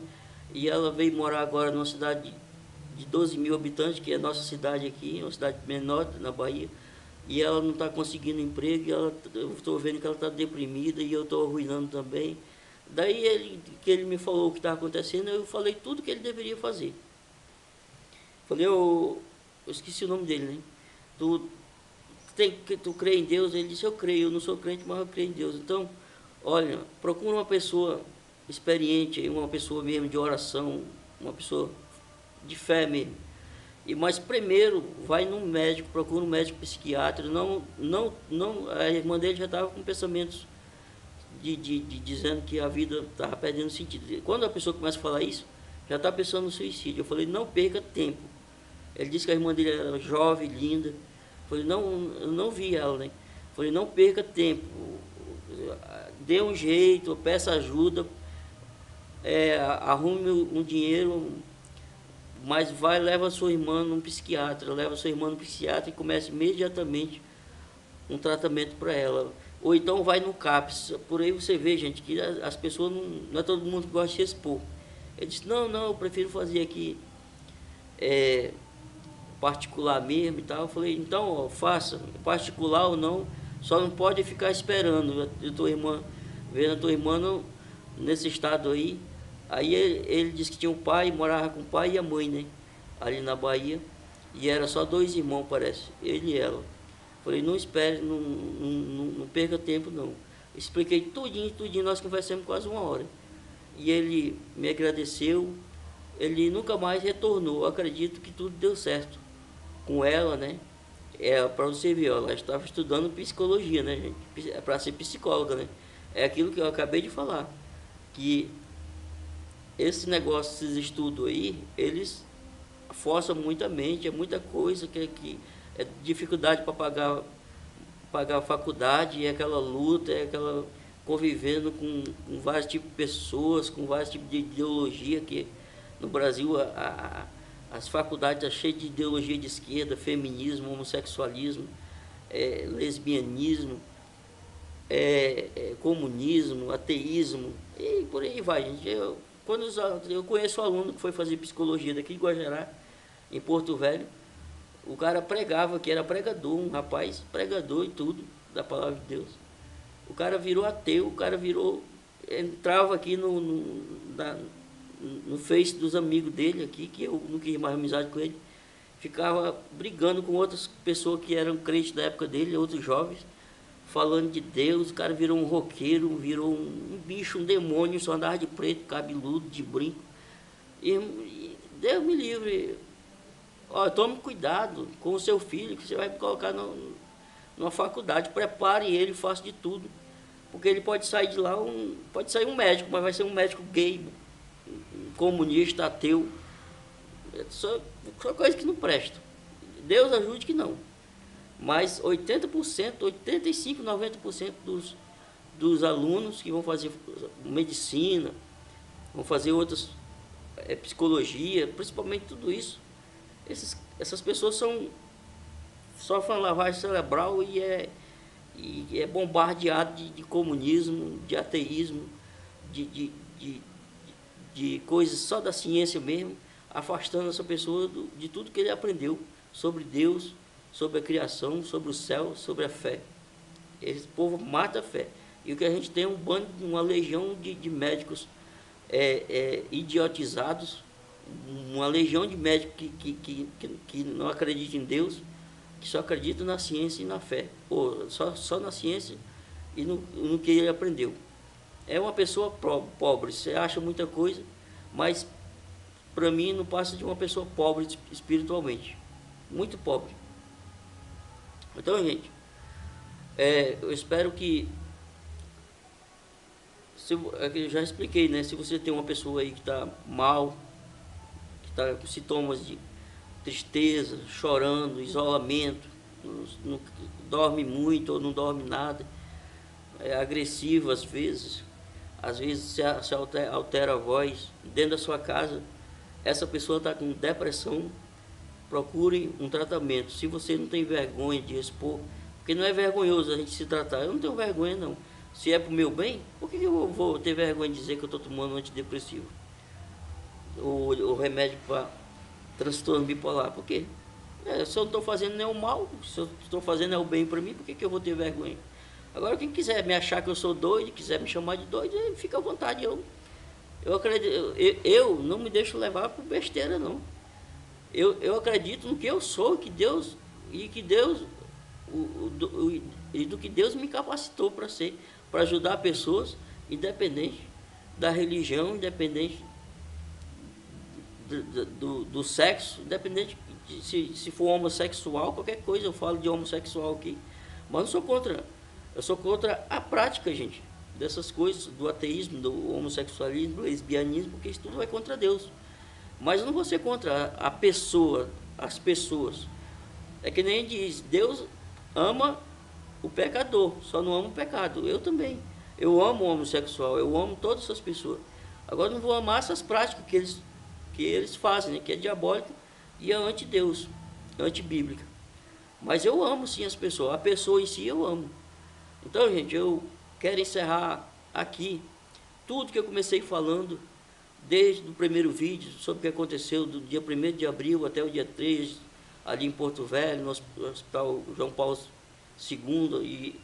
e ela veio morar agora numa cidade de 12 mil habitantes, que é a nossa cidade aqui, uma cidade menor na Bahia, e ela não está conseguindo emprego, e eu estou vendo que ela está deprimida, e eu estou arruinando também. Daí que ele me falou o que estava acontecendo, eu falei tudo que ele deveria fazer. Falei, eu esqueci o nome dele, né? Tu crê em Deus? Ele disse, eu creio, eu não sou crente, mas eu creio em Deus. Então, olha, procura uma pessoa experiente, uma pessoa mesmo de oração, uma pessoa de fé mesmo. Mas primeiro, vai num médico, procura um médico psiquiatra. A irmã dele já estava com pensamentos dizendo que a vida estava perdendo sentido. Quando a pessoa começa a falar isso, já está pensando no suicídio. Eu falei, não perca tempo. Ele disse que a irmã dele era jovem, linda. Eu falei, eu não vi ela, né? Eu falei, não perca tempo. Dê um jeito, peça ajuda, arrume um dinheiro, mas leva a sua irmã num psiquiatra, e comece imediatamente um tratamento para ela. Ou então vai no CAPS. Por aí você vê, gente, que as pessoas, não é todo mundo que gosta de se expor. Ele disse, não, eu prefiro fazer aqui particular mesmo e tal. Eu falei, então, faça, particular ou não, só não pode ficar esperando vendo a tua irmã nesse estado aí. Aí ele disse que tinha um pai, morava com o pai e a mãe, né? Ali na Bahia. E era só 2 irmãos, parece, ele e ela. Falei, não espere, não perca tempo, não. Expliquei tudinho, nós conversamos quase 1 hora. E ele me agradeceu, ele nunca mais retornou. Eu acredito que tudo deu certo com ela, né? Para você ver, ela estava estudando psicologia, né, gente? Para ser psicóloga, né? É aquilo que eu acabei de falar, que esse negócio, esses estudos aí, eles forçam muito a mente, é muita coisa que é dificuldade para pagar a faculdade, é aquela luta, convivendo com vários tipos de pessoas, com vários tipos de ideologia, que no Brasil as faculdades estão cheias de ideologia de esquerda, feminismo, homossexualismo, lesbianismo, comunismo, ateísmo, e por aí vai, gente. Eu conheço um aluno que foi fazer psicologia daqui de Guajará, em Porto Velho. O cara pregava, que era pregador, um rapaz pregador e tudo, da palavra de Deus. O cara virou ateu, entrava aqui no Face dos amigos dele aqui, que eu não quis mais amizade com ele, ficava brigando com outras pessoas que eram crentes da época dele, outros jovens, falando de Deus. O cara virou um roqueiro, virou um bicho, um demônio, só andava de preto, cabeludo, de brinco. E Deus me livre. Ó, tome cuidado com o seu filho, que você vai colocar numa faculdade. Prepare ele, faça de tudo. Porque ele pode sair de lá, pode sair um médico, mas vai ser um médico gay, um comunista, ateu. Só coisa que não presta. Deus ajude que não. Mas 80%, 85%, 90% dos alunos que vão fazer medicina, vão fazer outras, psicologia, principalmente tudo isso, essas pessoas sofrem lavagem cerebral e é bombardeado de comunismo, de ateísmo, de coisas só da ciência mesmo, afastando essa pessoa de tudo que ele aprendeu sobre Deus, sobre a criação, sobre o céu, sobre a fé. Esse povo mata a fé. E o que a gente tem é um bando, uma legião de médicos idiotizados, uma legião de médicos que não acreditam em Deus, que só acreditam na ciência e na fé, ou só na ciência e no que ele aprendeu. É uma pessoa pobre, você acha muita coisa, mas para mim não passa de uma pessoa pobre espiritualmente, muito pobre. Então, gente, eu espero que, eu já expliquei, né? Se você tem uma pessoa aí que está mal, que está com sintomas de tristeza, chorando, isolamento, não dorme muito ou não dorme nada, é agressivo às vezes se altera a voz dentro da sua casa, essa pessoa está com depressão, procure um tratamento. Se você não tem vergonha de expor, porque não é vergonhoso a gente se tratar, eu não tenho vergonha não. Se é para o meu bem, por que eu vou ter vergonha de dizer que eu estou tomando um antidepressivo? O remédio para transtorno bipolar, por quê? Se eu não estou fazendo nenhum mal, se eu estou fazendo o bem para mim, por que eu vou ter vergonha? Agora, quem quiser me achar que eu sou doido, quiser me chamar de doido, fica à vontade. Eu acredito, eu não me deixo levar por besteira, não. Eu acredito no que eu sou, do que Deus me capacitou para ser, para ajudar pessoas, independente da religião, independente do sexo, independente se for homossexual, qualquer coisa, eu falo de homossexual aqui, mas não sou contra. Eu sou contra a prática, gente, dessas coisas, do ateísmo, do homossexualismo, do lesbianismo, porque isso tudo vai contra Deus. Mas eu não vou ser contra a pessoa, as pessoas. É que nem diz, Deus ama o pecador, só não ama o pecado. Eu também. Eu amo o homossexual, eu amo todas essas pessoas. Agora não vou amar essas práticas que eles fazem, né, que é diabólico e é anti-Deus, anti-bíblica. Mas eu amo sim as pessoas, a pessoa em si eu amo. Então, gente, eu quero encerrar aqui tudo que eu comecei falando desde o primeiro vídeo sobre o que aconteceu do dia 1º de abril até o dia 3, ali em Porto Velho, no Hospital João Paulo II,